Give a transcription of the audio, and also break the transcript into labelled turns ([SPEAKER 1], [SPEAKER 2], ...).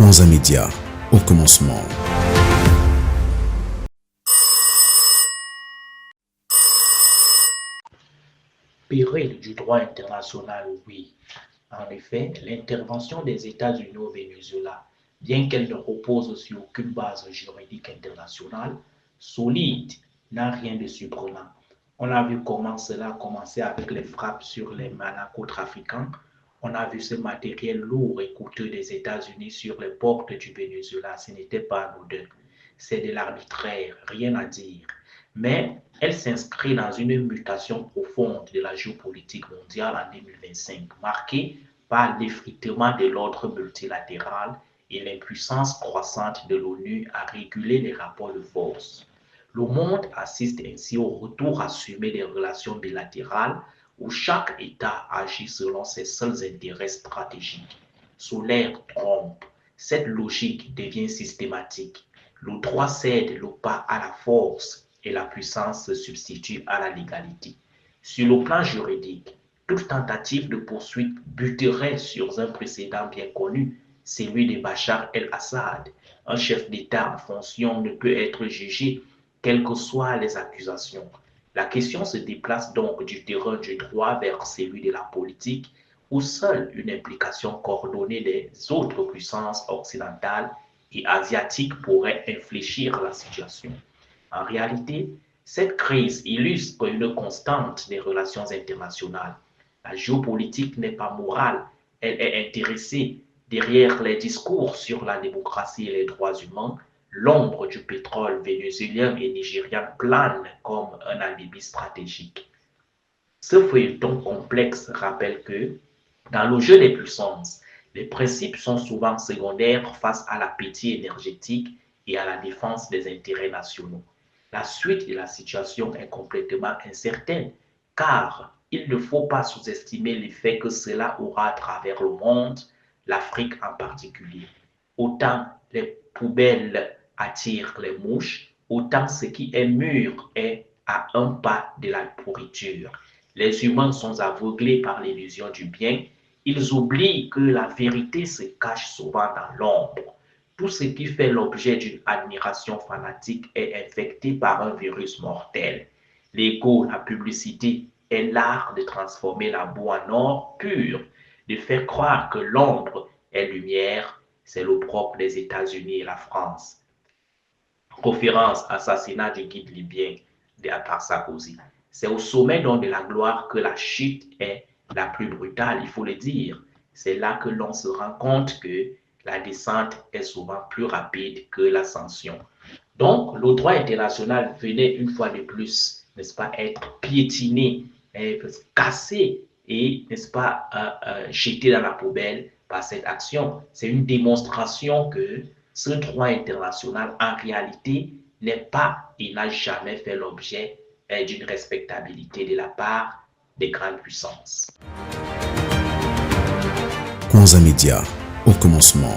[SPEAKER 1] Kwanza Media, au commencement.
[SPEAKER 2] Péril du droit international, oui. En effet, l'intervention des États-Unis au Venezuela, bien qu'elle ne repose sur aucune base juridique internationale solide, n'a rien de surprenant. On a vu comment cela a commencé avec les frappes sur les narcotrafiquants. On a vu ce matériel lourd et coûteux des États-Unis sur les portes du Venezuela. Ce n'était pas anodin. C'est de l'arbitraire, rien à dire. Mais elle s'inscrit dans une mutation profonde de la géopolitique mondiale en 2025, marquée par l'effritement de l'ordre multilatéral et l'impuissance croissante de l'ONU à réguler les rapports de force. Le monde assiste ainsi au retour assumé des relations bilatérales où chaque État agit selon ses seuls intérêts stratégiques. Sous l'ère Trump, cette logique devient systématique. Le droit cède le pas à la force et la puissance se substitue à la légalité. Sur le plan juridique, toute tentative de poursuite buterait sur un précédent bien connu, celui de Bachar el-Assad. Un chef d'État en fonction ne peut être jugé, quelles que soient les accusations. La question se déplace donc du terrain du droit vers celui de la politique, où seule une implication coordonnée des autres puissances occidentales et asiatiques pourrait infléchir la situation. En réalité, cette crise illustre une constante des relations internationales. La géopolitique n'est pas morale, elle est intéressée. Derrière les discours sur la démocratie et les droits humains, l'ombre du pétrole vénézuélien et nigérian plane comme un alibi stratégique. Ce feuilleton complexe rappelle que, dans le jeu des puissances, les principes sont souvent secondaires face à l'appétit énergétique et à la défense des intérêts nationaux. La suite de la situation est complètement incertaine, car il ne faut pas sous-estimer l'effet que cela aura à travers le monde, l'Afrique en particulier. Autant les poubelles attirent les mouches, autant ce qui est mûr est à un pas de la pourriture. Les humains sont aveuglés par l'illusion du bien, ils oublient que la vérité se cache souvent dans l'ombre. Tout ce qui fait l'objet d'une admiration fanatique est infecté par un virus mortel. L'ego, la publicité est l'art de transformer la boue en or pur, de faire croire que l'ombre est lumière, c'est le propre des États-Unis et la France. Référence assassinat du guide libyen par Sarkozy. C'est au sommet donc de la gloire que la chute est la plus brutale, il faut le dire. C'est là que l'on se rend compte que la descente est souvent plus rapide que l'ascension. Donc, le droit international venait une fois de plus, n'est-ce pas, être piétiné, cassé et, n'est-ce pas, jeté dans la poubelle par cette action. C'est une démonstration que ce droit international, en réalité, n'est pas et n'a jamais fait l'objet d'une respectabilité de la part des grandes puissances.
[SPEAKER 1] Kwanza Media, au commencement.